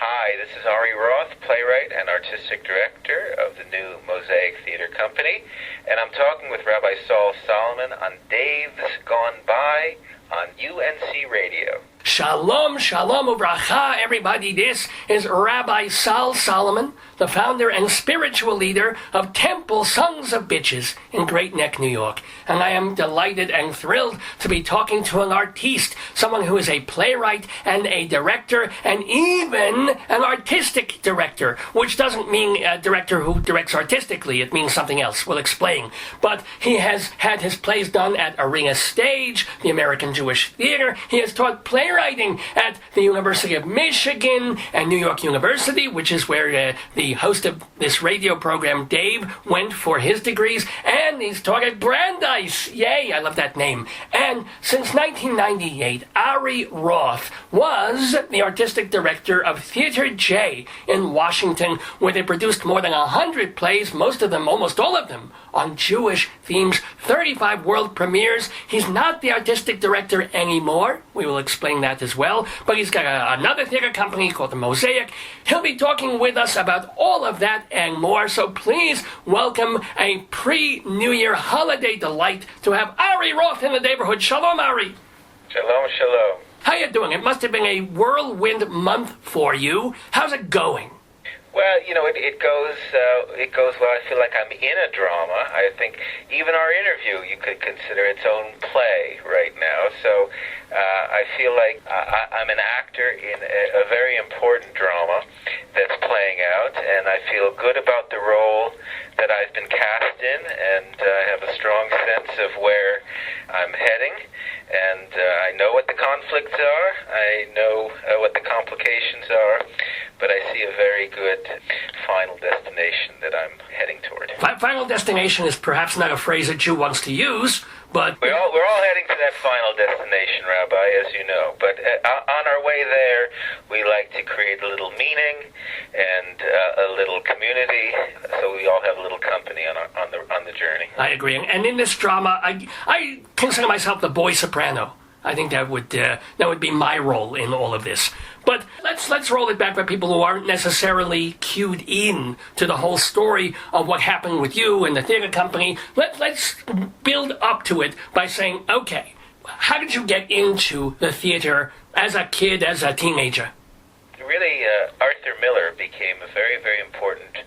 Hi, this is ARI ROTH, playwright and artistic director of the new Mosaic Theater Company, and I'm talking with Rabbi Saul Solomon on Dave's Gone By on UNC Radio. Shalom, shalom ubracha, everybody. This is Rabbi Saul Solomon, the founder and spiritual leader of Temple Sons of Bitches in Great Neck, New York. And I am delighted and thrilled to be talking to an artiste, someone who is a playwright and a director and even an artistic director, which doesn't mean a director who directs artistically. It means something else. We'll explain. But he has had his plays done at Arena Stage, the American Jewish Theater. He has taught playwriting at the University of Michigan and New York University, which is where the host of this radio program, Dave, went for his degrees, and he's taught at Brandeis. Yay, I love that name. And since 1998, Ari Roth was the artistic director of Theater J in Washington, where they produced more than 100 plays, most of them, almost all of them, on Jewish themes, 35 world premieres. He's not the artistic director anymore. We will explain that as well. But he's got another theater company called the Mosaic. He'll be talking with us about all of that and more. So please welcome a pre-New Year holiday delight to have Ari Roth in the neighborhood. Shalom, Ari. Shalom, shalom. How you doing? It must have been a whirlwind month for you. How's it going? Well, you know, it goes well. I feel like I'm in a drama. I think even our interview, you could consider its own play right now. So I feel like I'm an actor in a very important drama that's playing out, and I feel good about the role that I've been cast in, and I have a strong sense of where I'm heading, and I know what the conflicts are. I know what the complications are, but I see a very good final destination that I'm heading toward. Final destination is perhaps not a phrase that Jew wants to use, but we're all heading to that final destination, Rabbi, as you know. But on our way there, we like to create a little meaning and a little community, so we all have a little company on the journey. I agree. And in this drama, I consider myself the boy soprano. I think that would be my role in all of this. But let's roll it back for people who aren't necessarily cued in to the whole story of what happened with you and the theater company. Let's build up to it by saying, okay, how did you get into the theater as a kid, as a teenager? Really, Arthur Miller became a very, very important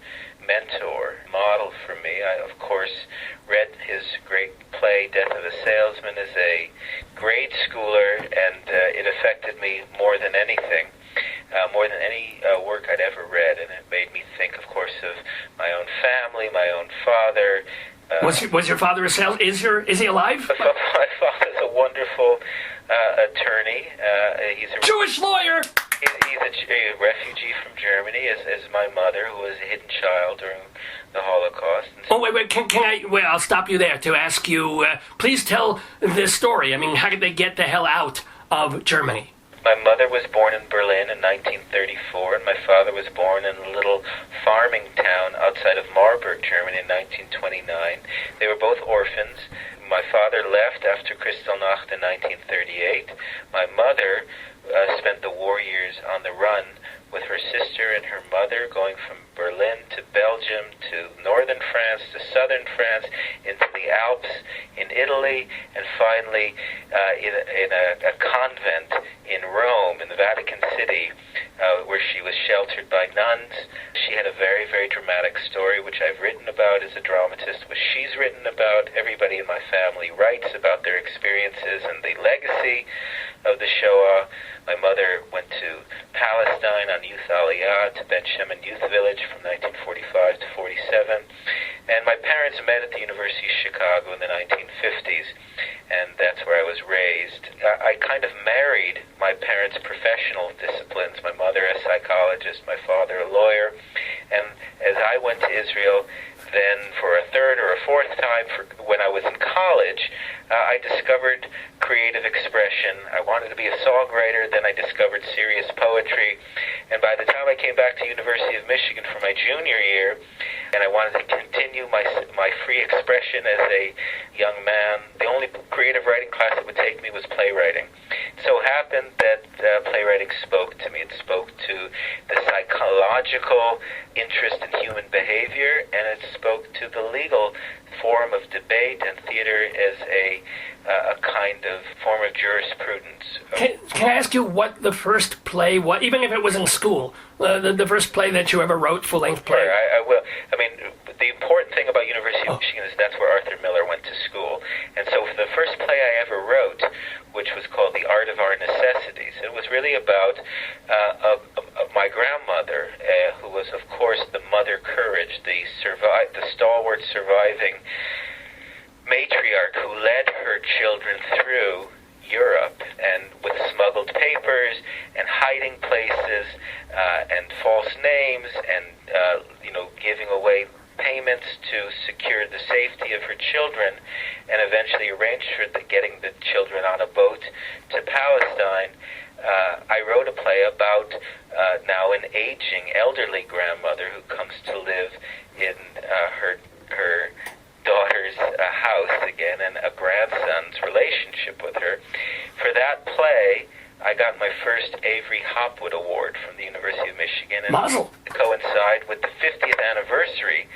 mentor, model for me. I, of course, read his great play, Death of a Salesman, as a grade schooler, and it affected me more than anything, more than any work I'd ever read, and it made me think, of course, of my own family, my own father. Was your father a sales? Is he alive? My father's a wonderful attorney. He's a Jewish lawyer. He's a refugee from Germany, as my mother, who was a hidden child during the Holocaust. Oh, wait, can I, well, I'll stop you there to ask you, please tell this story. I mean, how did they get the hell out of Germany? My mother was born in Berlin in 1934, and my father was born in a little farming town outside of Marburg, Germany in 1929. They were both orphans. My father left after Kristallnacht in 1938. My mother spent the war years on the run with her sister and her mother, going from Berlin to Belgium to northern France to southern France into the Alps in Italy, and finally in a convent in Rome, in the Vatican City, where she was sheltered by nuns. She had a very, very dramatic story, which I've written about as a dramatist, which she's written about. Everybody in my family writes about their experiences and the legacy of the Shoah. My mother went to Palestine on Youth Aliyah, to Ben Shemen Youth Village from 1945 to 47. And my parents met at the University of Chicago in the 1950s, and that's where I was raised. I kind of married my parents' professional disciplines, my mother a psychologist, my father a lawyer. And as I went to Israel, then for a third or a fourth time, when I was in college, I discovered creative expression. I wanted to be a songwriter, then I discovered serious poetry. And by the time I came back to University of Michigan for my junior year, and I wanted to continue my free expression as a young man, the only creative writing class that would take me was playwriting. It so happened that playwriting spoke to me. It spoke to the logical interest in human behavior, and it spoke to the legal form of debate and theater as a kind of form of jurisprudence. Can I ask you what the first play was, even if it was in school, the first play that you ever wrote, full-length play? Sure, I will. I mean, the important thing about University of Michigan is that's where Arthur Miller went to school. And so the first play I ever wrote, which was called The Art of Our Necessities, it was really about my grandmother, who was, of course, the Mother Courage, the stalwart surviving matriarch who led her children through Europe, and with smuggled papers and hiding places and false names and giving away payments to secure the safety of her children, and eventually arranged for getting the children on a boat to Palestine. I wrote a play about now an aging elderly grandmother who comes to live in her daughter's house again, and a grandson's relationship with her. For that play, I got my first Avery Hopwood Award from the University of Michigan, and Mazel. to coincide with the 50th anniversary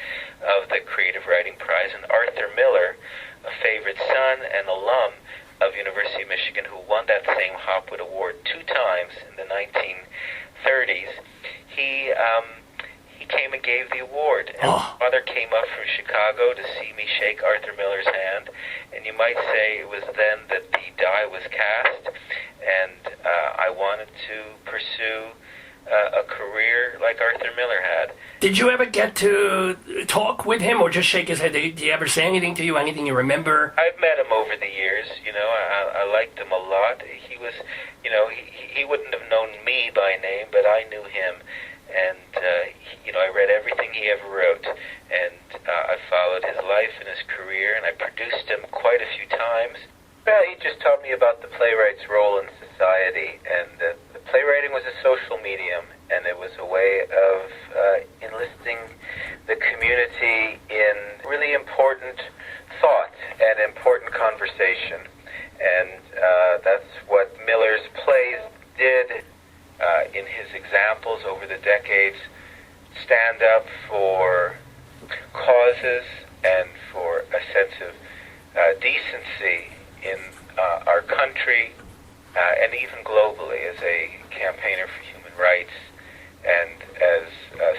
of the Creative Writing Prize. And Arthur Miller, a favorite son and alum of University of Michigan, who won that same Hopwood Award 2 times in the 1930s, he came and gave the award. And my father came up from Chicago to see me shake Arthur Miller's hand, and you might say it was then that the die was cast, and I wanted to pursue a career like Arthur Miller had. Did you ever get to talk with him or just shake his head? Did he ever say anything to you, anything you remember? I've met him over the years. I liked him a lot. He was, he wouldn't have known me by name, but I knew him. And, I read everything he ever wrote, and I followed his life and his career, and I produced him quite a few times. Well, he just taught me about the playwright's role in society, and the playwriting was a social medium, and it was a way of enlisting the community in really important thought and important conversation. And that's what Miller's plays did. In his examples over the decades, stand up for causes and for a sense of decency in our country and even globally, as a campaigner for human rights and as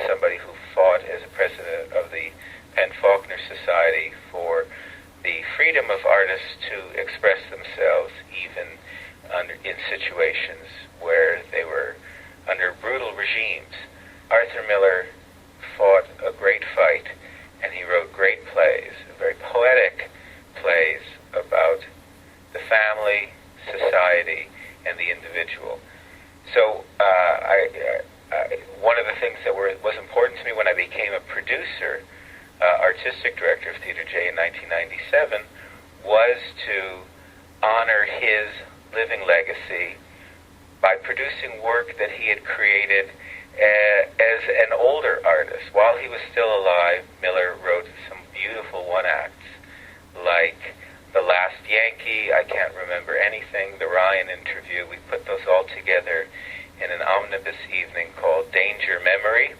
somebody who fought as a president of the Penn Faulkner Society for the freedom of artists to express themselves even in situations where they were under brutal regimes. Arthur Miller fought a great fight, and he wrote great plays, very poetic plays about the family, society, and the individual. So one of the things that was important to me when I became a producer, artistic director of Theater J in 1997, was to honor his living legacy by producing work that he had created as an older artist. While he was still alive, Miller wrote some beautiful one-acts, like The Last Yankee, I Can't Remember Anything, The Ryan Interview. We put those all together in an omnibus evening called Danger Memory.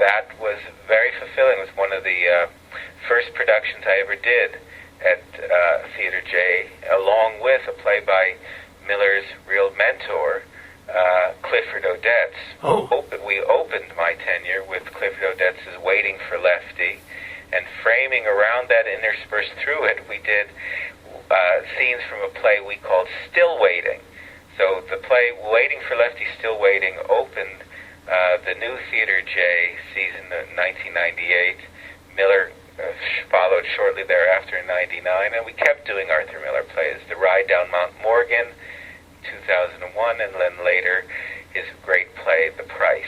That was very fulfilling. It was one of the first productions I ever did at Theater J, along with a play by Miller's real mentor, Clifford Odets. We opened my tenure with Clifford Odets' Waiting for Lefty, and framing around that, interspersed through it, we did scenes from a play we called Still Waiting. So the play Waiting for Lefty, Still Waiting opened the new Theater J season of 1998. Miller followed shortly thereafter in 99, and we kept doing Arthur Miller plays. The Ride Down Mount Morgan, 2001, and then later his great play, The Price.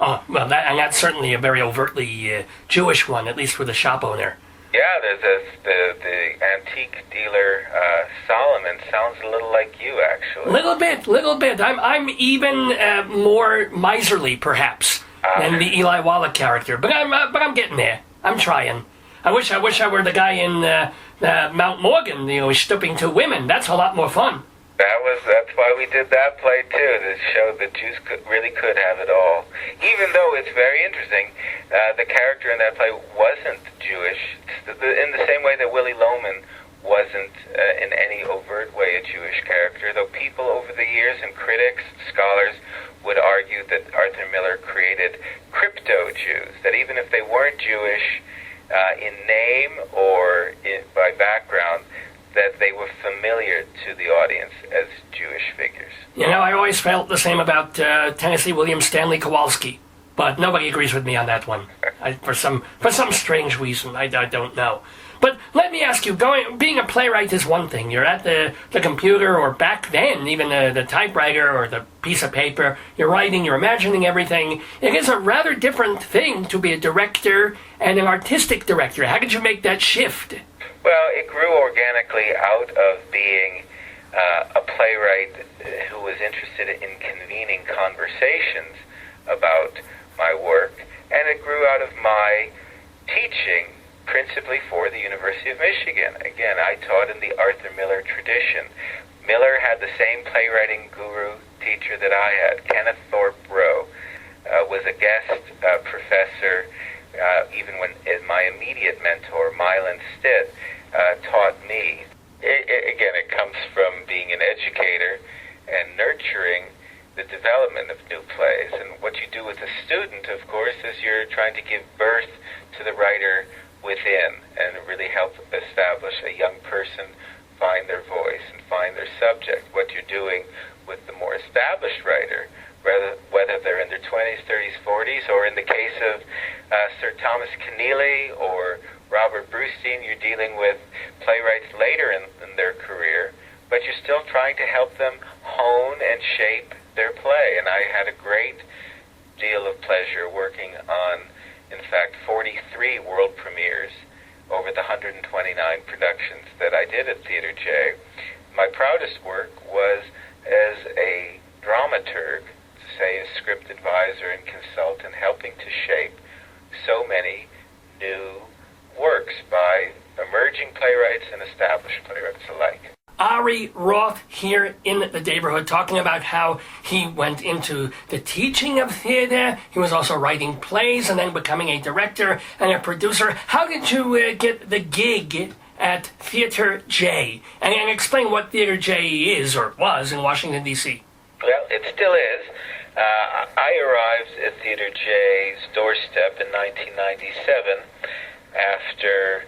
Well, that's certainly a very overtly Jewish one, at least with a shop owner. Yeah, the antique dealer Solomon sounds a little like you, actually. Little bit. I'm even more miserly, perhaps, than the Eli Wallach character. But I'm getting there. I'm trying. I wish I were the guy in Mount Morgan, stooping to women. That's a lot more fun. That's why we did that play too, to show that Jews really could have it all. Even though it's very interesting, the character in that play wasn't Jewish, in the same way that Willie Loman wasn't in any overt way a Jewish character, though people over the years and critics, scholars, would argue that Arthur Miller created crypto-Jews, that even if they weren't Jewish in name or by background, that they were familiar to the audience as Jewish figures. You know, I always felt the same about Tennessee William Stanley Kowalski, but nobody agrees with me on that one. For some strange reason, I don't know. But let me ask you, being a playwright is one thing. You're at the computer, or back then, even the typewriter or the piece of paper. You're writing, you're imagining everything. It is a rather different thing to be a director and an artistic director. How did you make that shift? Well, it grew organically out of being a playwright who was interested in convening conversations about my work, and it grew out of my teaching, principally for the University of Michigan. Again, I taught in the Arthur Miller tradition. Miller had the same playwriting guru teacher that I had. Kenneth Thorpe Rowe was a guest professor, even when my immediate mentor, Mylan Stitt, taught me. Again, it comes from being an educator and nurturing the development of new plays. And what you do with a student, of course, is you're trying to give birth to the writer within and really help establish a young person find their voice and find their subject. What you're doing with the more established writer, whether they're in their 20s, 30s, 40s, or in the case of Sir Thomas Keneally or Robert Brustein, you're dealing with playwrights later in their career, but you're still trying to help them hone and shape their play. And I had a great deal of pleasure working on, in fact, 43 world premieres over the 129 productions that I did at Theater J. My proudest work was as a dramaturg, say a script advisor and consultant, helping to shape so many new works by emerging playwrights and established playwrights alike. ARI Roth here in the neighborhood, talking about how he went into the teaching of theater. He was also writing plays and then becoming a director and a producer. How did you get the gig at Theater J? And explain what Theater J is or was in Washington, D.C. Well, it still is. I arrived at Theater J's doorstep in 1997 after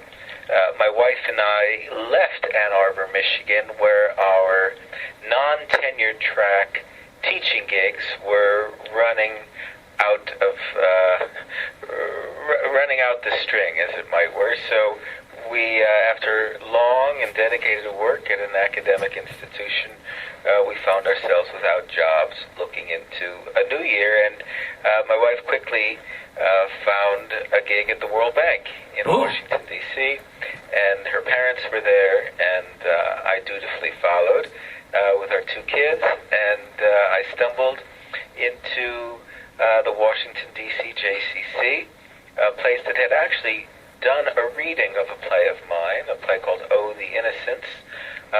my wife and I left Ann Arbor, Michigan, where our non-tenured track teaching gigs were running out the string, as it might were. So we, after long and dedicated work at an academic institution, we found ourselves without jobs looking into a new year, and my wife quickly found a gig at the World Bank in Washington, D.C., and her parents were there, and I dutifully followed with our two kids, and I stumbled into the Washington, D.C. JCC, a place that had actually done a reading of a play of mine, a play called Oh, the Innocents,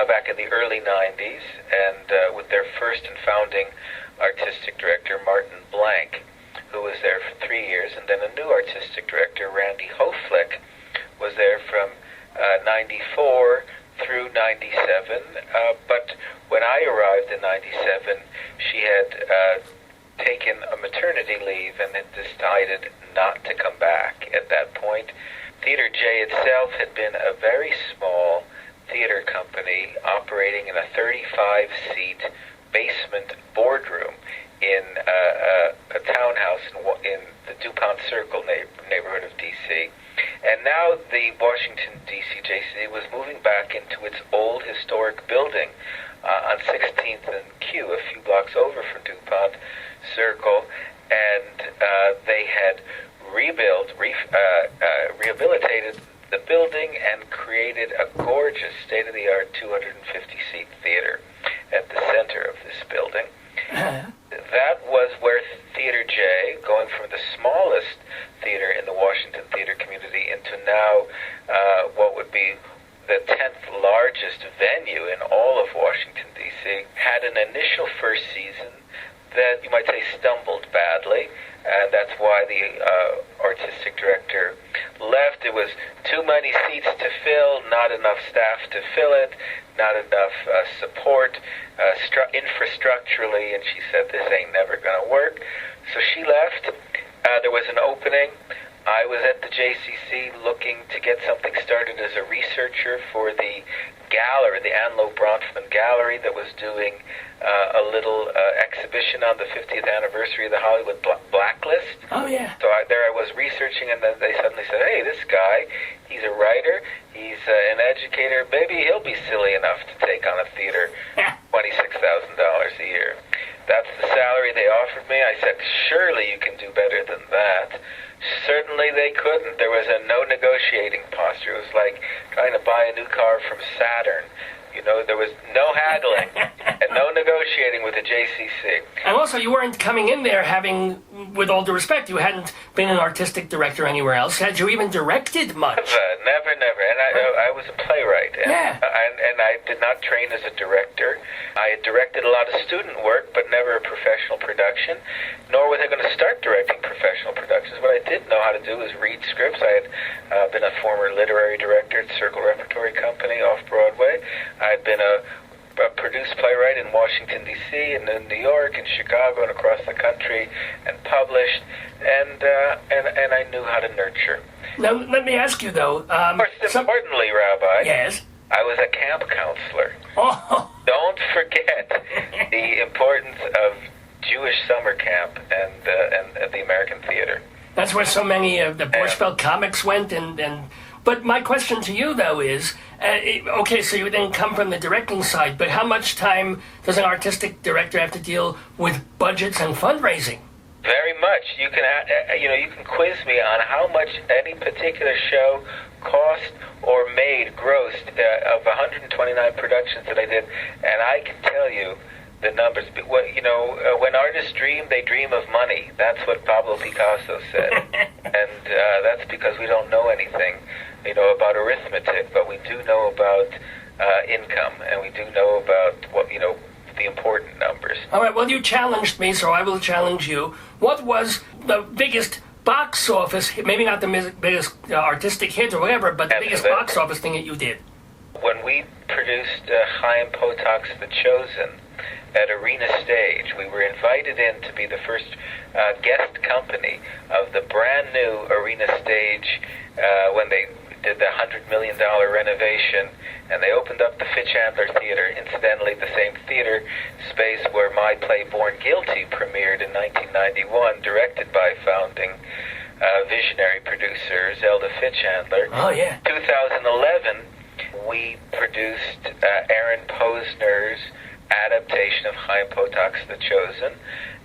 back in the early 90s, and with their first and founding artistic director, Martin Blank, who was there for 3 years, and then a new artistic director, Randy Hoflick, was there from 94 through 97, but when I arrived in 97, she had taken a maternity leave and had decided not to come back at that point. Theater J itself had been a very small theater company operating in a 35-seat basement boardroom in a townhouse in the DuPont Circle neighborhood of D.C. And now the Washington, D.C. JCC was moving back into its old historic building on 16th and Q, a few blocks over from DuPont Circle, and they had rehabilitated the building and created a gorgeous state-of-the-art 250-seat theater at the center of this building. That was where Theater J, going from the smallest theater in the Washington theater community into now what would be the 10th largest venue in all of Washington, D.C., had an initial first season that you might say stumbled badly, and that's why the artistic director left. It was too many seats to fill, not enough staff to fill it, not enough support infrastructurally, and she said, this ain't never going to work. So she left. There was an opening. I was at the JCC looking to get something started as a researcher for the gallery, the Anlo Bronfman Gallery, that was doing a little exhibition on the 50th anniversary of the Hollywood Blacklist. Oh, yeah. So there I was researching, and then they suddenly said, hey, this guy, he's a writer, he's an educator, maybe he'll be silly enough to take on a theater $26,000 a year. That's the salary they offered me. I said, surely you can do better than that. Certainly they couldn't. There was a no negotiating posture. It was like trying to buy a new car from Saturn. You know, there was no haggling and no negotiating with the JCC. And also, you weren't coming in there having, with all due respect, you hadn't been an artistic director anywhere else. Had you even directed much? Never. And I was a playwright. And, yeah. And I did not train as a director. I had directed a lot of student work, but never a professional production, nor was I going to start directing professional productions. What I did know how to do was read scripts. I had been a former literary director at Circle Repertory Company off-Broadway. I had been a produced playwright in Washington, D.C., and in New York, and Chicago, and across the country, and published, and I knew how to nurture. Now, let me ask you, though. Most importantly, Rabbi, yes? I was a camp counselor. Oh. Don't forget the importance of Jewish summer camp and the American theater. That's where so many of the Borscht Belt comics went, But my question to you, though, is, okay, so you didn't come from the directing side, but how much time does an artistic director have to deal with budgets and fundraising? Very much. You can quiz me on how much any particular show cost or made, grossed, of 129 productions that I did, and I can tell you the numbers. When artists dream, they dream of money. That's what Pablo Picasso said. And that's because we don't know anything, about arithmetic, but we do know about income, and we do know about the important numbers. All right, well, you challenged me, so I will challenge you. What was the biggest box office, maybe not the biggest artistic hit or whatever, but the biggest box office thing that you did? When we produced Chaim Potok's The Chosen at Arena Stage, we were invited in to be the first guest company of the brand new Arena Stage when they did the $100 million renovation, and they opened up the Fitchandler Theater, incidentally the same theater space where my play Born Guilty premiered in 1991, directed by founding visionary producer Zelda Fitchandler. Oh, yeah. 2011, we produced Aaron Posner's adaptation of Chaim Potok's The Chosen,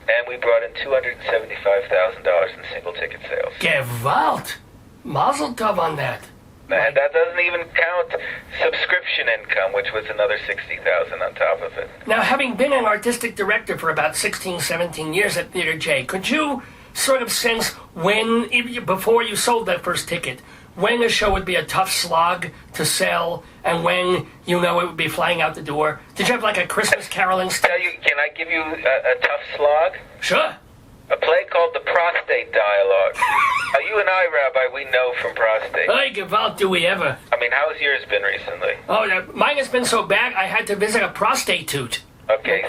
and we brought in $275,000 in single-ticket sales. Gewalt! Mazel tov on that. And that doesn't even count subscription income, which was another $60,000 on top of it. Now, having been an artistic director for about 16, 17 years at Theater J, could you sort of sense when, before you sold that first ticket, when a show would be a tough slog to sell and when it would be flying out the door? Did you have like a Christmas caroling Can I give you a tough slog? Sure. A play called The Prostate Dialogue. Now, you and I, Rabbi, we know from prostate. Hey, Gewalt, do we ever? I mean, how's yours been recently? Oh, mine has been so bad, I had to visit a prostitute. Okay.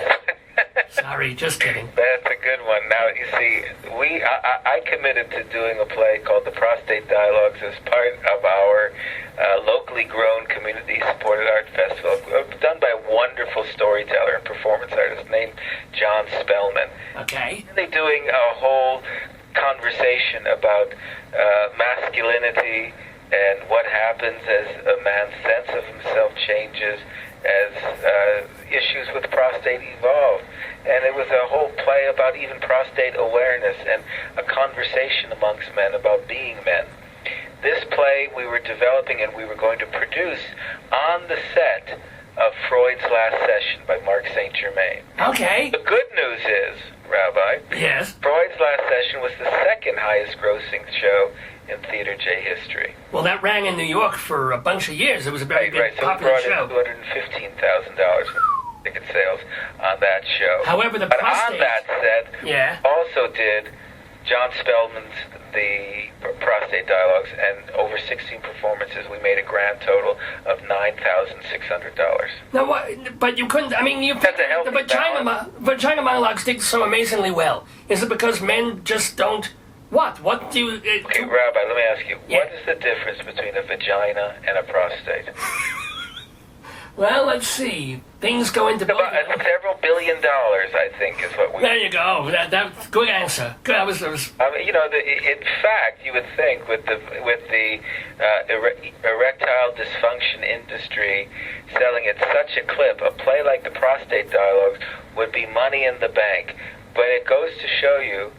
Sorry, just kidding. That's a good one. Now, you see, I committed to doing a play called The Prostate Dialogues as part of our locally grown, community-supported art festival, done by a wonderful storyteller and performance artist named John Spellman. Okay. They're doing a whole conversation about masculinity and what happens as a man's sense of himself changes as issues with prostate evolve. And it was a whole play about even prostate awareness and a conversation amongst men about being men. This play we were developing and we were going to produce on the set of Freud's Last Session by Mark St. Germain. Okay. The good news is, Rabbi, yes, Freud's Last Session was the second highest grossing show in Theater J history. Well, that ran in New York for a bunch of years. It was a very big, so popular we show. brought in $215,000. ticket sales on that show. However, but on that set, also did John Spellman's The Prostate Dialogues, and over 16 performances, we made a grand total of $9,600. Now, what? But you couldn't. I mean, the vagina monologues did so amazingly well. Is it because men just don't? What? What do you? Okay, Rabbi, let me ask you. What is the difference between a vagina and a prostate? Well, let's see. Things go into several $1 billion, I think, is what we. There you go. That good answer. Good. I was. In fact, you would think with the erectile dysfunction industry selling at such a clip, a play like The Prostate Dialogues would be money in the bank. But it goes to show you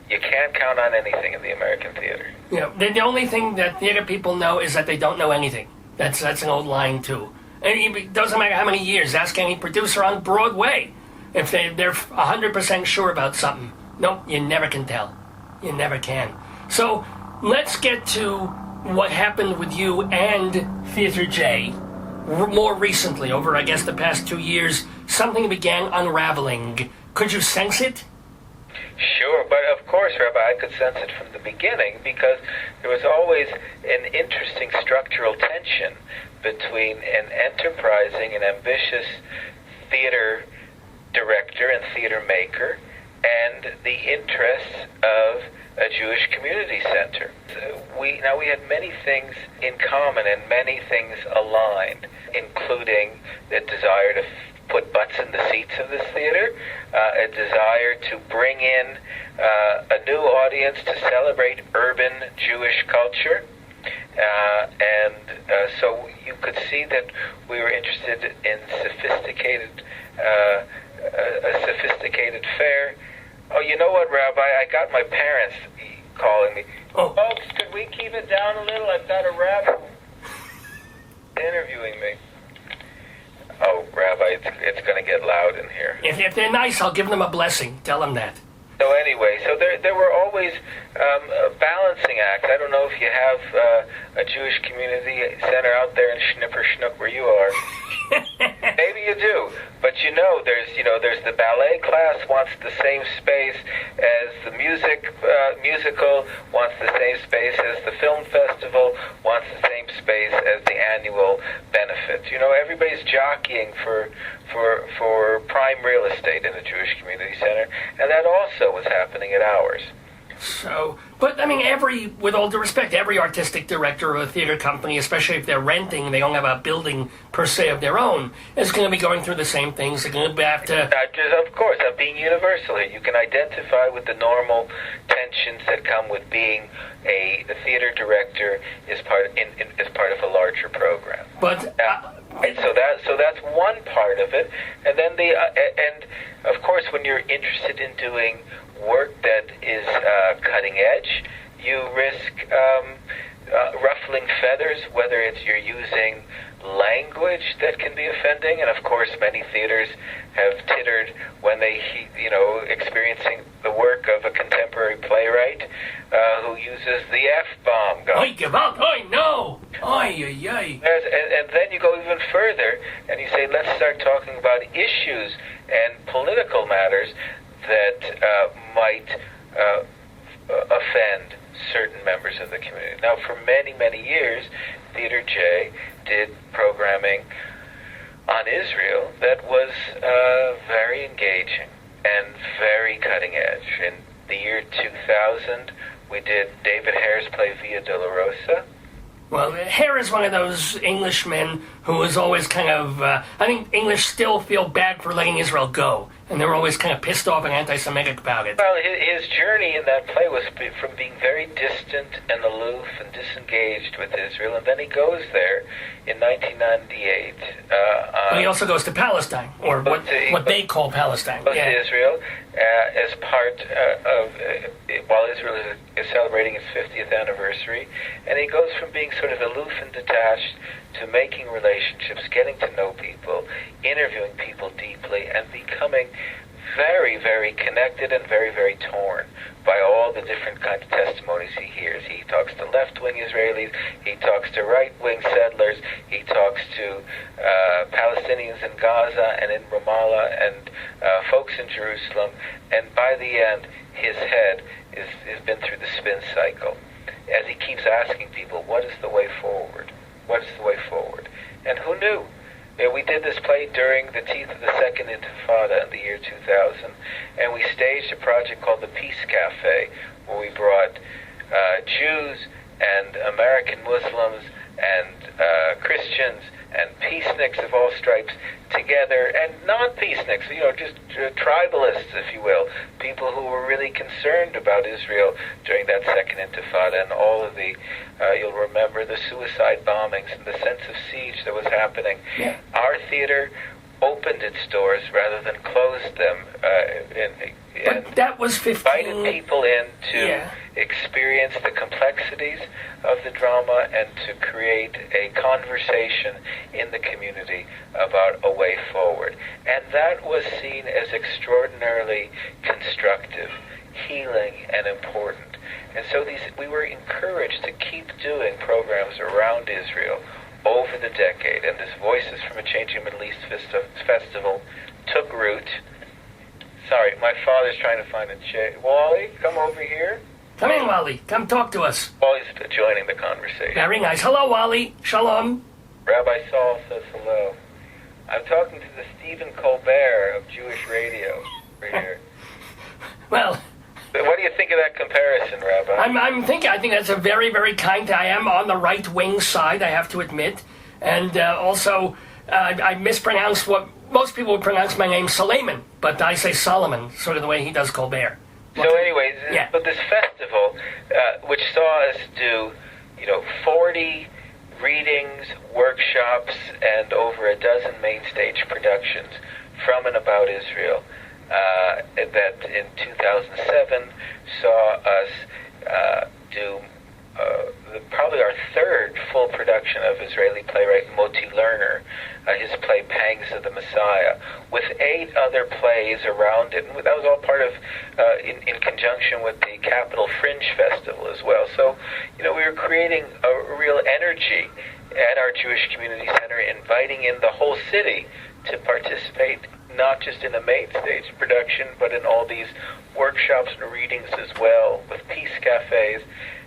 can't count on anything in the American theater. Yeah. The only thing that theater people know is that they don't know anything. That's an old line too. And it doesn't matter how many years. Ask any producer on Broadway if they're 100% sure about something. Nope, you never can tell. You never can. So let's get to what happened with you and Theater J. More recently, over I guess the past 2 years, something began unraveling. Could you sense it? Sure, but of course, Rabbi, I could sense it from the beginning because there was always an interesting structural tension between an enterprising and ambitious theater director and theater maker and the interests of a Jewish community center. We had many things in common and many things aligned, including the desire to put butts in the seats of this theater, a desire to bring in a new audience to celebrate urban Jewish culture. So you could see that we were interested in a sophisticated fare. Oh, you know what, Rabbi? I got my parents calling me. Oh. Folks, could we keep it down a little? I've got a rabbi interviewing me. Oh, Rabbi, it's going to get loud in here. If they're nice, I'll give them a blessing. Tell them that. So anyway, there were always balancing acts. I don't know if you have a Jewish community center out there in Schnipper Schnook where you are. Maybe you do, but there's the ballet class wants the same space as the musical wants the same space as the film festival wants the same space as the annual benefit. Everybody's jockeying for prime real estate in the Jewish community center, and that also was happening at ours. So, but I mean, with all due respect, every artistic director of a theater company, especially if they're renting, they don't have a building per se of their own, is going to be going through the same things. They're going to have to. Of course, I'm being universal here. You can identify with the normal tensions that come with being a theater director as part of a larger program. But. So that's one part of it, and then and of course, when you're interested in doing work that is cutting edge, you risk ruffling feathers, whether you're using language that can be offending, and of course, many theaters have tittered when they experiencing the work of a contemporary playwright who uses the F-bomb. Oi, give up! Oi, no! Oi, oi, oi. And then you go even further, and you say, let's start talking about issues and political matters that might offend certain members of the community. Now, for many, many years, Theater J did programming on Israel that was very engaging and very cutting edge. In the year 2000, we did David Hare's play Via Dolorosa. Well, Hare is one of those Englishmen who is always kind of, I think English still feel bad for letting Israel go, and they're always kind of pissed off and anti-Semitic about it. Well, his journey in that play was from being very distant and aloof and disengaged with Israel, and then he goes there in 1998. He also goes to Palestine, or what they call Palestine. To Israel as part of, while Israel is celebrating its 50th anniversary, and he goes from being sort of aloof and detached to making relationships, getting to know people, interviewing people deeply, and becoming very, very connected and very, very torn by all the different kinds of testimonies he hears. He talks to left-wing Israelis, he talks to right-wing settlers, he talks to Palestinians in Gaza and in Ramallah and folks in Jerusalem, and by the end, his head has been through the spin cycle as he keeps asking people, what is the way forward? What is the way forward? And who knew? We did this play during the teeth of the Second Intifada in the year 2000, and we staged a project called the Peace Cafe, where we brought Jews and American Muslims and Christians and peaceniks of all stripes together, and non-peaceniks, just tribalists, if you will, people who were really concerned about Israel during that Second Intifada and all of the, you'll remember the suicide bombings and the sense of siege that was happening. Yeah. Our theater opened its doors rather than closed them, but that was 15... invited people in to experience the complexities of the drama and to create a conversation in the community about a way forward. And that was seen as extraordinarily constructive, healing, and important. And so we were encouraged to keep doing programs around Israel over the decade, and this Voices from a Changing Middle East festival took root. Sorry, my father's trying to find a chair. Wally, come over here. Come in, Wally. Come talk to us. Wally's joining the conversation. Very nice. Hello, Wally. Shalom. Rabbi Saul says hello. I'm talking to the Stephen Colbert of Jewish radio over here. Well... What do you think of that comparison, Rabbi? I think that's a very, very kind... I am on the right-wing side, I have to admit. And also, I mispronounced what most people would pronounce my name, Suleiman, but I say Solomon, sort of the way he does Colbert. So anyways, but this festival, which saw us do, 40 readings, workshops, and over a dozen main stage productions from and about Israel, that in 2007 saw us do probably our third full production of Israeli playwright Moti Lerner, his play Pangs of the Messiah, with 8 other plays around it. And that was all part of, in conjunction with the Capital Fringe Festival as well. So, we were creating a real energy at our Jewish Community Center, inviting in the whole city to participate, not just in a main stage production, but in all these workshops and readings as well, with peace cafes.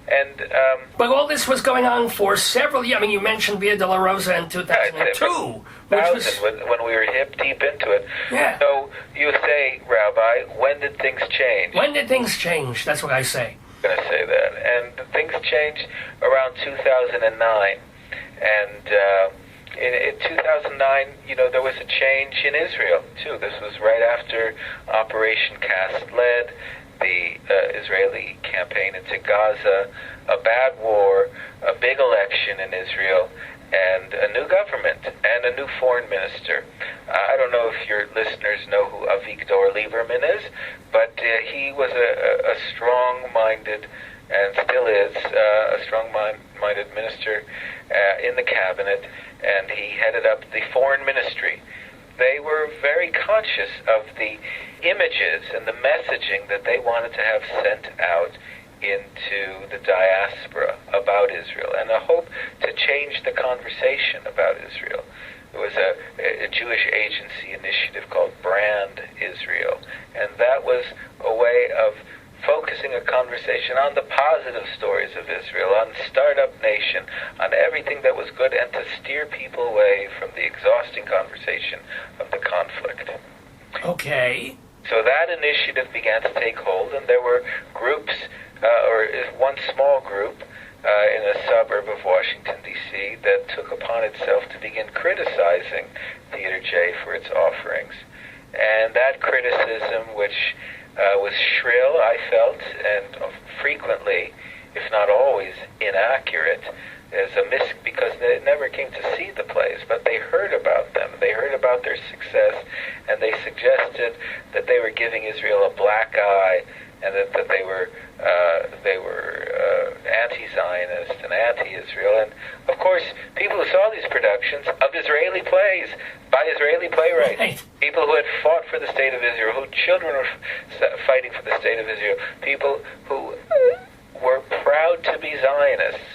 And but all this was going on for several years. I mean, you mentioned Via de la Rosa in 2002. When we were hip deep into it. Yeah. So you say, Rabbi, when did things change? When did things change? That's what I say. I'm going to say that. And things changed around 2009. And in 2009, there was a change in Israel, too. This was right after Operation Cast Lead, the Israeli campaign into Gaza, a bad war, a big election in Israel, and a new government and a new foreign minister. I don't know if your listeners know who Avigdor Lieberman is, but he was a strong-minded, and still is, a strong-minded minister in the cabinet, and he headed up the foreign ministry. They were very conscious of the images and the messaging that they wanted to have sent out into the diaspora about Israel, and a hope to change the conversation about Israel. There was a Jewish agency initiative called Brand Israel, and that was a way of focusing a conversation on the positive stories of Israel, on Startup Nation, on everything that was good, and to steer people away from the exhausting conversation of the conflict. Okay. So that initiative began to take hold, and there were groups, or one small group in a suburb of Washington, D.C., that took upon itself to begin criticizing Theater J for its offerings. And that criticism, which was shrill, I felt, and frequently, if not always, inaccurate, as a because they never came to see the plays, but they heard about them. They heard about their success, and they suggested that they were giving Israel a black eye, and that they were anti-Zionist and anti-Israel. And of course, people who saw these productions of Israeli plays by Israeli playwrights, Right. people who had fought for the state of Israel, whose children were fighting for the state of Israel, people who were proud to be Zionists,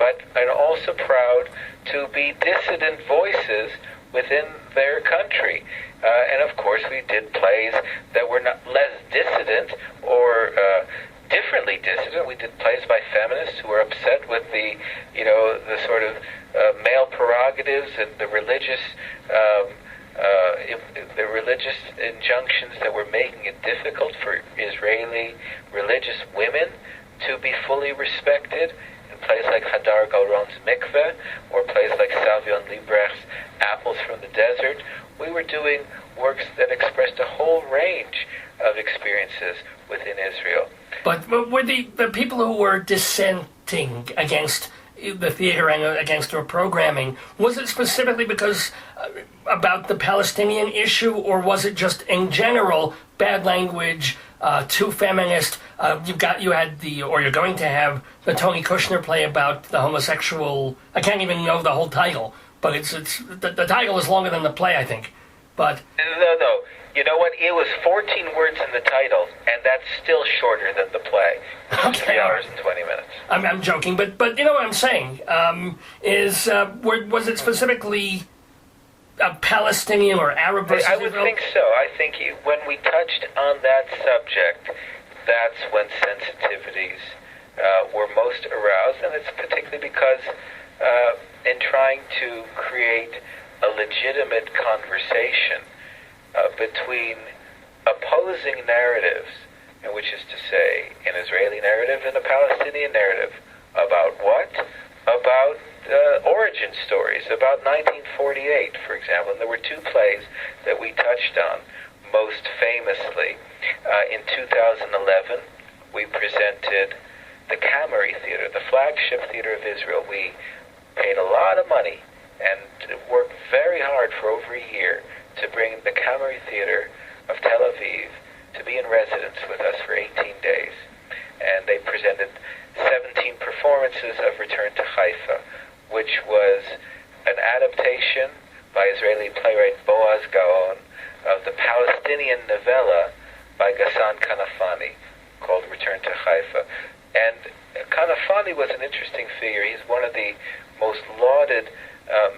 and also proud to be dissident voices within their country. And of course we did plays that were not less dissident or differently dissident. We did plays by feminists who were upset with the sort of male prerogatives and the religious injunctions that were making it difficult for Israeli religious women to be fully respected. In plays like Hadar Galron's Mikveh, or plays like Savion Liebrecht's Apples from the Desert, we were doing works that expressed a whole range of experiences within Israel. But were the people who were dissenting against the theater and against your programming, was it specifically because about the Palestinian issue, or was it just in general bad language, too feminist? You're going to have the Tony Kushner play about the homosexual. I can't even know the whole title, but the title is longer than the play, I think. But no. You know what? It was 14 words in the title, and that's still shorter than the play. Okay. 3 hours and 20 minutes. I'm joking, but you know what I'm saying? Was it specifically a Palestinian or Arab versus I would Israel? think so. I think when we touched on that subject, that's when sensitivities were most aroused, and it's particularly because in trying to create a legitimate conversation between opposing narratives, and which is to say an Israeli narrative and a Palestinian narrative, about what? About origin stories, about 1948, for example. And there were two plays that we touched on most famously. In 2011, we presented the Camry Theater, the flagship theater of Israel. We paid a lot of money and worked very hard for over a year to bring the Camry Theater of Tel Aviv to be in residence with us for 18 days. And they presented 17 performances of Return to Haifa, which was an adaptation by Israeli playwright Boaz Gaon of the Palestinian novella by Ghassan Kanafani called Return to Haifa. And Kanafani was an interesting figure. He's one of the most lauded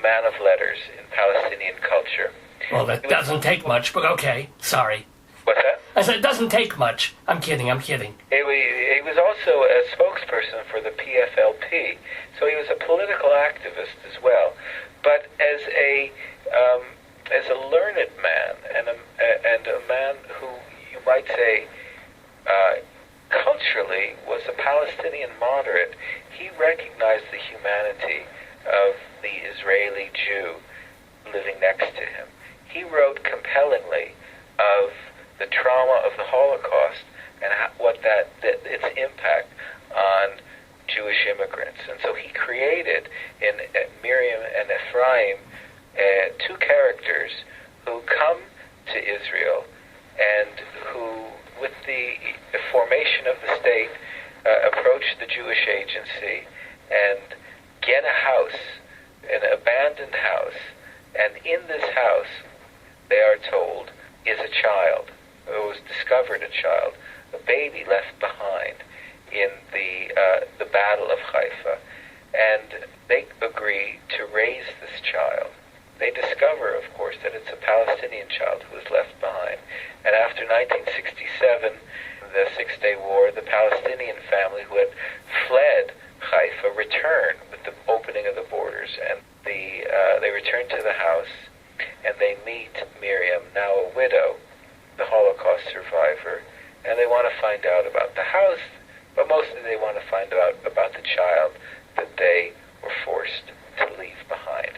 man of letters in Palestinian culture. Well, that doesn't take much, but okay. Sorry. What's that? I said it doesn't take much. I'm kidding. He was also a spokesperson for the PFLP, so he was a political activist as well. But as a learned man and a man who you might say culturally was a Palestinian moderate, he recognized the humanity of the Israeli Jew living next to him. He wrote compellingly of the trauma of the Holocaust and its impact on Jewish immigrants. And so he created in Miriam and Ephraim two characters who come to Israel and who, with the formation of the state, approach the Jewish agency and get a house, an abandoned house. And in this house, they are told, is a child. It was discovered a child, a baby left behind in the Battle of Haifa. And they agree to raise this child. They discover, of course, that it's a Palestinian child who was left behind. And after 1967, the Six-Day War, the Palestinian family who had fled Haifa returned with the opening of the borders. And they return to the house, and they meet Miriam, now a widow, the Holocaust survivor, and they want to find out about the house, but mostly they want to find out about the child that they were forced to leave behind.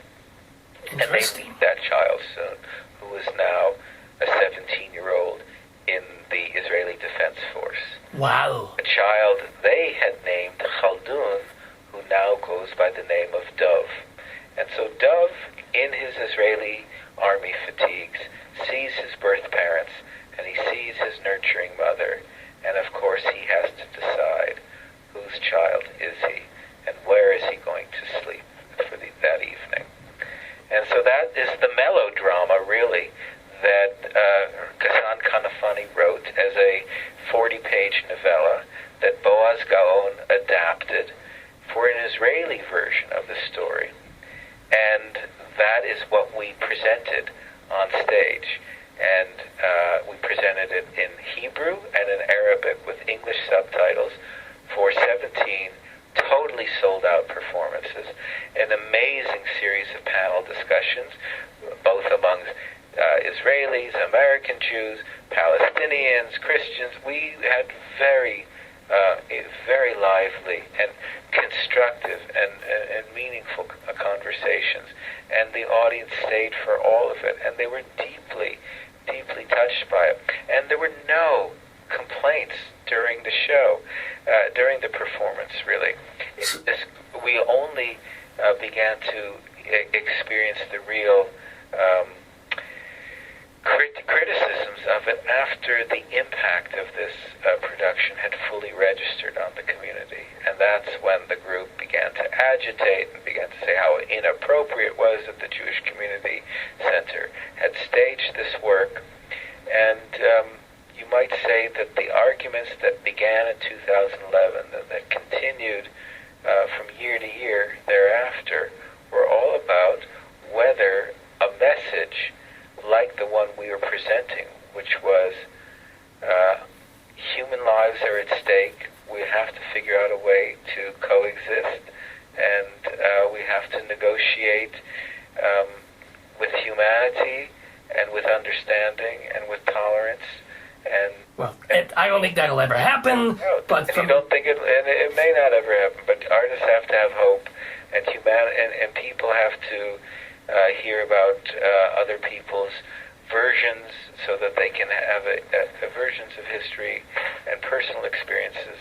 And they meet that child soon, who is now a 17-year-old in the Israeli Defense Force. Wow. A child they had named Khaldun, who now goes by the name of Dov. And so Dov, in his Israeli army fatigues, sees his birth parents, and he sees his nurturing mother, and of course he has to decide whose child is he, and where is he going to sleep that evening. And so that is the melodrama, really, that adapted for an Israeli version of the story. And that is what we presented on stage. And we presented it in Hebrew and in Arabic with English subtitles for 17 totally sold-out performances. An amazing series of panel discussions, both among Israelis, American Jews, Palestinians, Christians. We had very lively and constructive and meaningful conversations, and the audience stayed for all of it, and they were deeply touched by it. And there were no complaints during the show, during the performance, really. We only began to experience the real criticisms of it after the impact of this production had fully registered on the community. And that's when the group began to agitate and began to say how inappropriate it was that the Jewish Community Center had staged this work. And you might say that the arguments that began in 2011 and that continued from year to year thereafter were all about whether a message like the one we were presenting, which was human lives are at stake, we have to figure out a way to coexist, and we have to negotiate with humanity and with understanding and with tolerance. And well, I don't think that'll ever happen. No, but you don't think it, and it may not ever happen. But artists have to have hope, and and people have to hear about other people's versions, so that they can have versions of history and personal experiences,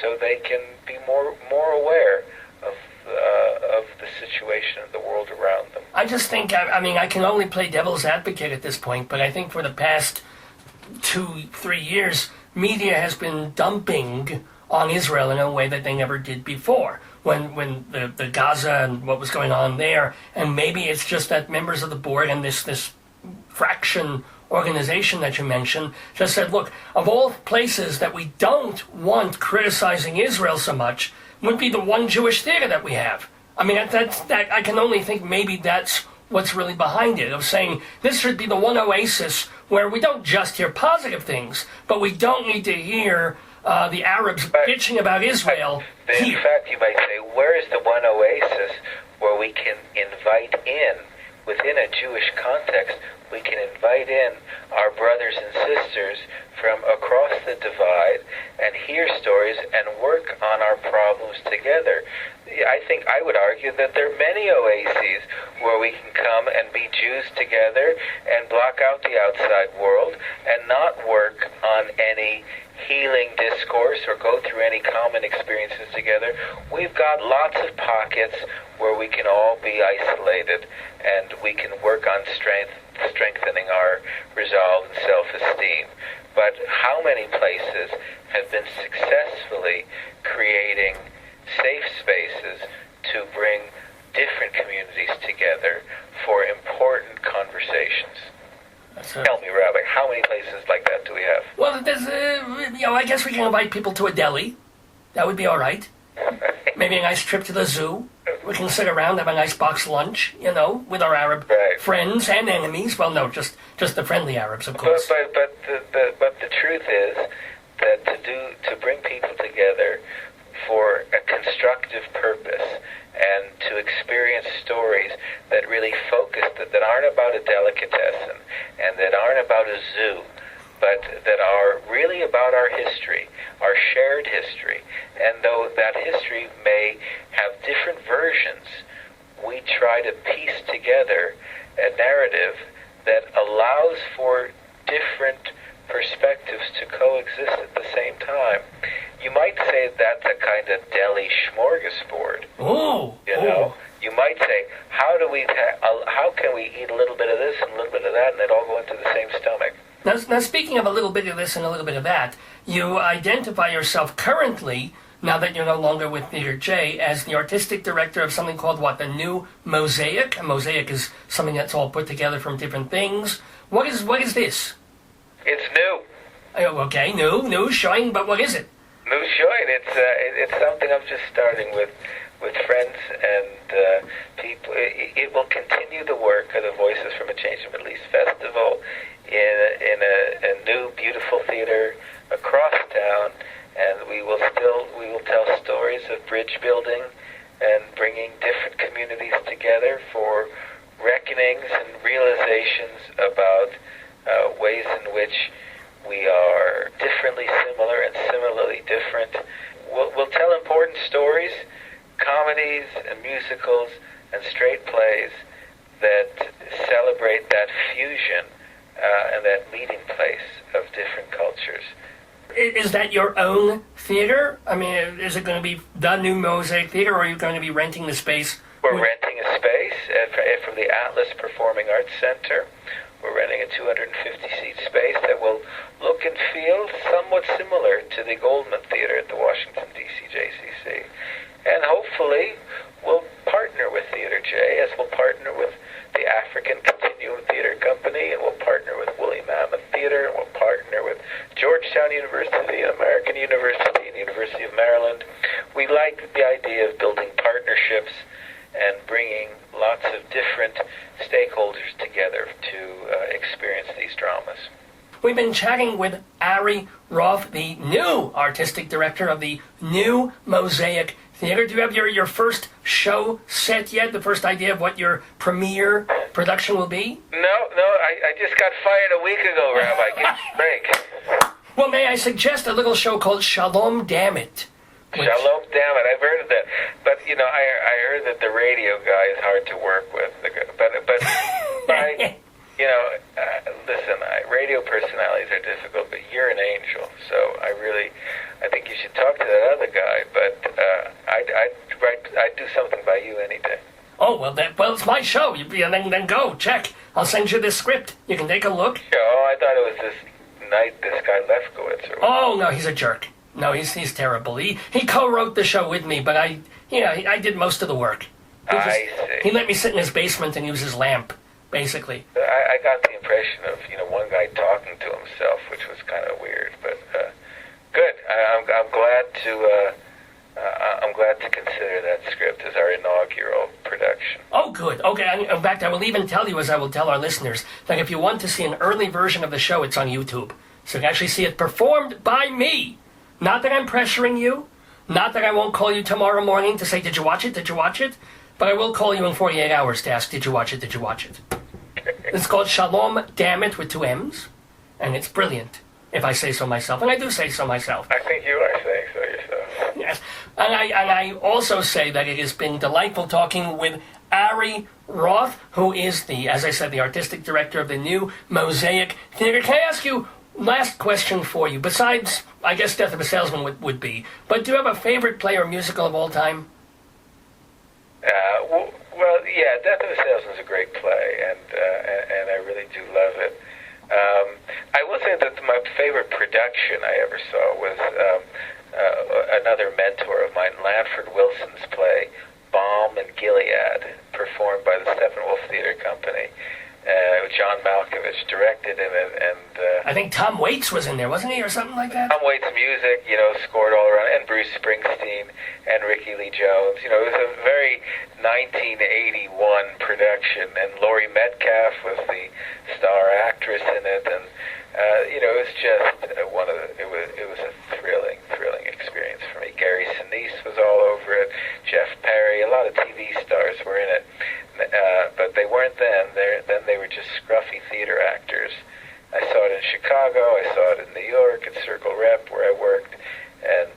so they can be more aware of the situation of the world around them. I just think, I can only play devil's advocate at this point, but I think for the past 2-3 years, media has been dumping on Israel in a way that they never did before. When the Gaza and what was going on there, and maybe it's just that members of the board and this fraction organization that you mentioned just said, look, of all places that we don't want criticizing Israel so much would be the one Jewish theater that we have. I mean, that I can only think maybe that's what's really behind it, of saying this should be the one oasis where we don't just hear positive things, but we don't need to hear the Arabs bitching about Israel. In fact, you might say, where is the one oasis where we can invite in, within a Jewish context, we can invite in our brothers and sisters from across the divide and hear stories and work on our problems together. I think I would argue that there are many oases where we can come and be Jews together and block out the outside world and not work on any healing discourse or go through any common experiences together. We've got lots of pockets where we can all be isolated, and we can work on strengthening our resolve and self-esteem. But how many places have been successfully creating safe spaces to bring different communities together for important conversations? Tell me, Rabbi, how many places like that do we have? Well, there's, I guess we can invite people to a deli. That would be all right. Maybe a nice trip to the zoo. We can sit around, have a nice box lunch, with our Arab friends and enemies. Well, no, just the friendly Arabs, of course. But the truth is that to bring people together for a constructive purpose and to experience stories that really focus, that aren't about a delicatessen and that aren't about a zoo, but that are really about our history, our shared history. And though that history may have different versions, we try to piece together a narrative that allows for different perspectives to coexist at the same time. You might say that's a kind of deli smorgasbord. Oh, You might say, how can we eat a little bit of this and a little bit of that, and it all go into the same stomach? Now, speaking of a little bit of this and a little bit of that, you identify yourself currently, now that you're no longer with Theater J, as the artistic director of something called what? The New Mosaic? A mosaic is something that's all put together from different things. What is this? It's new. Okay, new, showing, but what is it? No showing. It's something I'm just starting with friends and people. It will continue the work of the Voices from a Changed Middle East Festival in a new beautiful theater across town, and we will tell stories of bridge building and bringing different communities together for reckonings and realizations about ways in which we are differently similar and similarly different. We'll tell important stories, comedies and musicals and straight plays that celebrate that fusion and that meeting place of different cultures. Is that your own theater? I mean, is it going to be the new Mosaic Theater, or are you going to be renting the space? We're renting a space from the Atlas Performing Arts Center. We're renting a 250-seat space that will look and feel somewhat similar to the Goldman Theater at the Washington, D.C. JCC. And hopefully we'll partner with Theater J, as we'll partner with the African Continuum Theater Company, and we'll partner with Woolly Mammoth Theater, and we'll partner with Georgetown University, and American University, and the University of Maryland. We like the idea of building partnerships and bringing lots of different stakeholders together to experience these dramas. We've been chatting with ARI Roth, the new artistic director of the new Mosaic Theater. Do you have your first show set yet? The first idea of what your premiere production will be? No, I just got fired a week ago, Rabbi. Give me a break. Well, may I suggest a little show called Shalom Damn It? Shalom, damn it! I've heard of that, but I heard that the radio guy is hard to work with. Listen, radio personalities are difficult, but you're an angel, so I think you should talk to that other guy. But I'd do something by you any day. Oh well, it's my show. Then go check. I'll send you this script. You can take a look. Oh, I thought it was this guy Lefkowitz. Oh no, he's a jerk. No, he's terrible. He co-wrote the show with me, but I did most of the work. I see. He let me sit in his basement and use his lamp, basically. I got the impression of one guy talking to himself, which was kind of weird, but good. I'm glad to consider that script as our inaugural production. Oh, good. Okay. In fact, I will even tell you, as I will tell our listeners, that if you want to see an early version of the show, it's on YouTube, so you can actually see it performed by me. Not that I'm pressuring you, not that I won't call you tomorrow morning to say, did you watch it? Did you watch it? But I will call you in 48 hours to ask, did you watch it? Did you watch it? It's called Shalom Damn It with 2 M's, and it's brilliant, if I say so myself, and I do say so myself. I think you are saying so yourself. Yes, and I also say that it has been delightful talking with ARI Roth, who is as I said, the artistic director of the new Mosaic Theater. Can I ask you, last question for you, besides, I guess, Death of a Salesman would be, but do you have a favorite play or musical of all time? Well, yeah, Death of a Salesman is a great play, and I really do love it. I will say that my favorite production I ever saw was another mentor of mine, Lanford Wilson's play, Balm and Gilead, performed by the Steppenwolf Theater Company. John Malkovich directed in it, and I think Tom Waits was in there, wasn't he, or something like that? Tom Waits' music, scored all around, and Bruce Springsteen and Ricky Lee Jones. It was a very 1981 production, and Laurie Metcalf was the star actress in it, and it was just it was a thrilling experience for me. Gary Sinise was all over it. Jeff Perry, a lot of TV stars were in it. But they weren't then. Then they were just scruffy theater actors. I saw it in Chicago. I saw it in New York at Circle Rep, where I worked, and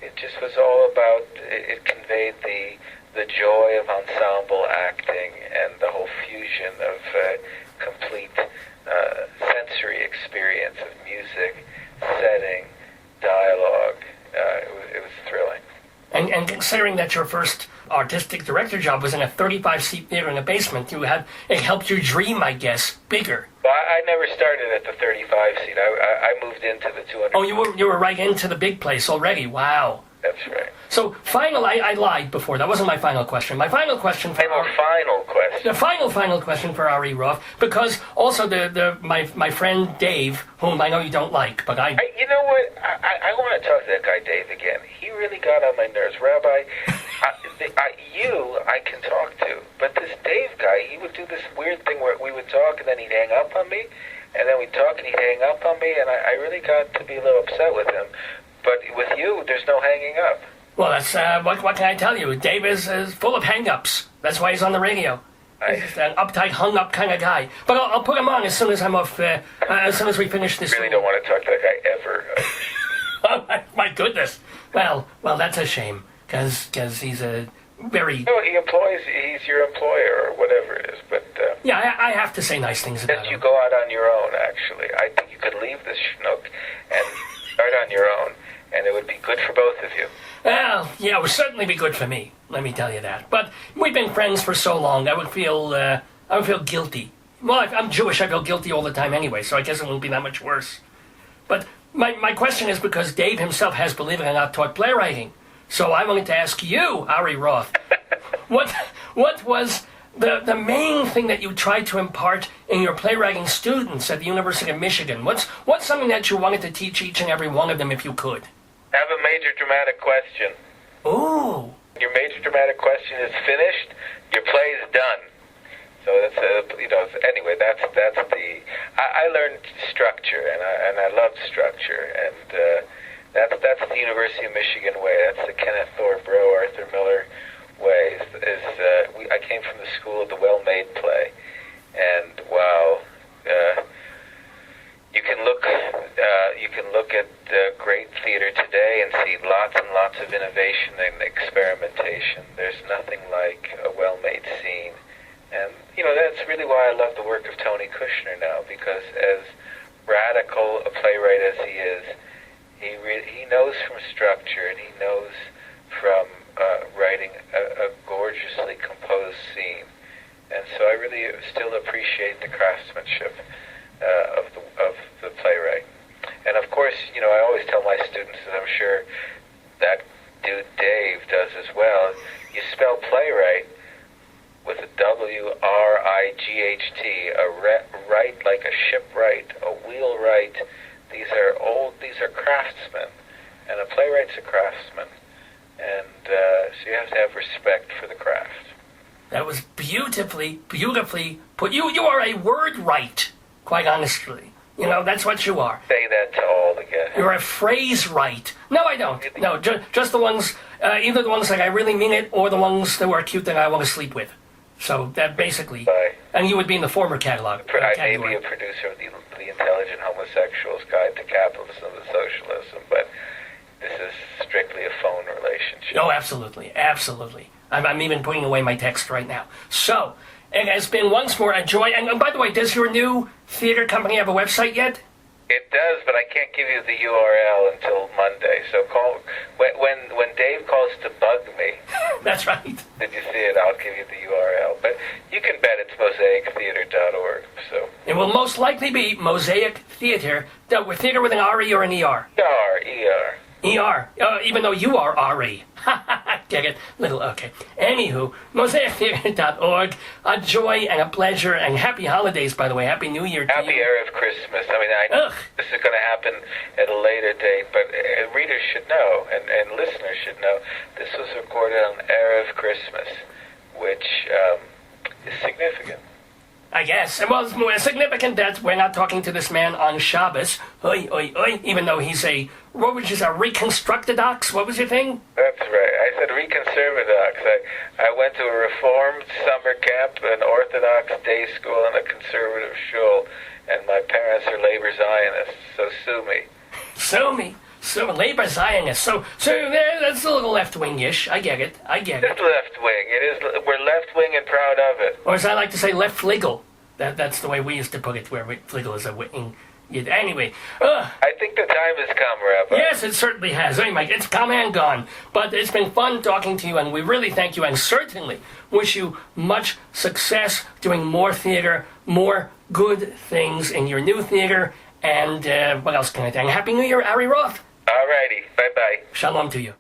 it just was all about. It conveyed the joy of ensemble acting and the whole fusion of complete sensory experience of music, setting, dialogue. It was thrilling. And considering that your first artistic director job was in a 35-seat theater in a basement, it helped you dream, I guess, bigger. Well, I never started at the 35-seat. I moved into the 200. Oh, you were right into the big place already. Wow. That's right. So I lied before. That wasn't my final question. My final question for The final question for Ari Roth, because also my friend Dave, whom I know you don't like, but you know what? I want to talk to that guy Dave again. He really got on my nerves. Rabbi, I can talk to, but this Dave guy, he would do this weird thing where we would talk and then he'd hang up on me, and then we'd talk and he'd hang up on me, and I really got to be a little upset with him. But with you, there's no hanging up. Well, that's what can I tell you? Dave is full of hang-ups. That's why he's on the radio. He's just an uptight, hung-up kind of guy. But I'll put him on as soon as I'm off. As soon as we finish this. I really don't want to talk to that guy ever. Oh, my goodness. Well, that's a shame because he's a very. No, he's your employer or whatever it is. But yeah, I have to say nice things about him. You go out on your own. Actually, I think you could leave this schnook and start on your own, and it would be good for both of you. Well, yeah, it would certainly be good for me. Let me tell you that. But we've been friends for so long, I would feel guilty. Well, I'm Jewish. I feel guilty all the time anyway, so I guess it won't be that much worse. But my question is because Dave himself has, believe it or not, taught playwriting. So I wanted to ask you, Ari Roth, what was the main thing that you tried to impart in your playwriting students at the University of Michigan? What's something that you wanted to teach each and every one of them if you could? Have a major dramatic question. Ooh. Your major dramatic question is finished. Your play is done. So that's anyway. That's the. I learned structure, and I loved structure, and that's the University of Michigan way. That's the Kenneth Thorpe Rowe, Arthur Miller way. I came from the school of the well-made play, and wow. You can look at great theater today and see lots and lots of innovation and experimentation. There's nothing like a well-made scene, and that's really why I love the work of Tony Kushner now, because as radical a playwright as he is, he knows from structure and he knows from writing a gorgeously composed scene, and so I really still appreciate the craftsmanship of the playwright. And of course, I always tell my students, and I'm sure that dude Dave does as well, you spell playwright with a W-R-I-G-H-T, right like a shipwright, a wheelwright. These are craftsmen, and a playwright's a craftsman. And so you have to have respect for the craft. That was beautifully put. You are a word writer, quite honestly. That's what you are. Say that to all the guests. You're a phrase right. No, I don't. Really? No, just the ones, either the ones that I really mean it, or the ones that were cute that I want to sleep with. So that basically, and you would be in the former catalog. I may be a producer of the Intelligent Homosexual's Guide to Capitalism and Socialism, but this is strictly a phone relationship. Oh, absolutely. I'm even putting away my text right now. So, it has been once more a joy. And by the way, does your new theater company have a website yet? It does, but I can't give you the URL until Monday. So call when Dave calls to bug me. That's right. Did you see it? I'll give you the URL. But you can bet it's mosaictheater.org. So it will most likely be Mosaic Theater. Theater with an R-E or an E-R? E-R. E-R, even though you are R-E. Get it? Okay. Anywho, mosaictheater.org. A joy and a pleasure, and happy holidays, by the way. Happy New Year to you. Happy Erev Christmas. I mean, I know this is going to happen at a later date, but readers should know, and listeners should know, this was recorded on Erev Christmas, which is significant. I guess. It was more significant that we're not talking to this man on Shabbos, even though he's a reconstructodox. What was your thing? That's right. I said reconservadox. I went to a Reformed summer camp, an Orthodox day school, and a conservative shul, and my parents are labor Zionists, so sue me. Sue me? So labor Zionists. So that's a little left-wing-ish. I get it. It's left-wing. It is. We're left-wing and proud of it. Or as I like to say, left-fliggle. That's the way we used to put it, where fliggle is a wing. Anyway. I think the time has come, Rabbi. Yes, it certainly has. Anyway, it's come and gone. But it's been fun talking to you, and we really thank you, and certainly wish you much success doing more theater, more good things in your new theater, and what else can I thank? Happy New Year, Ari Roth. All righty. Bye-bye. Shalom to you.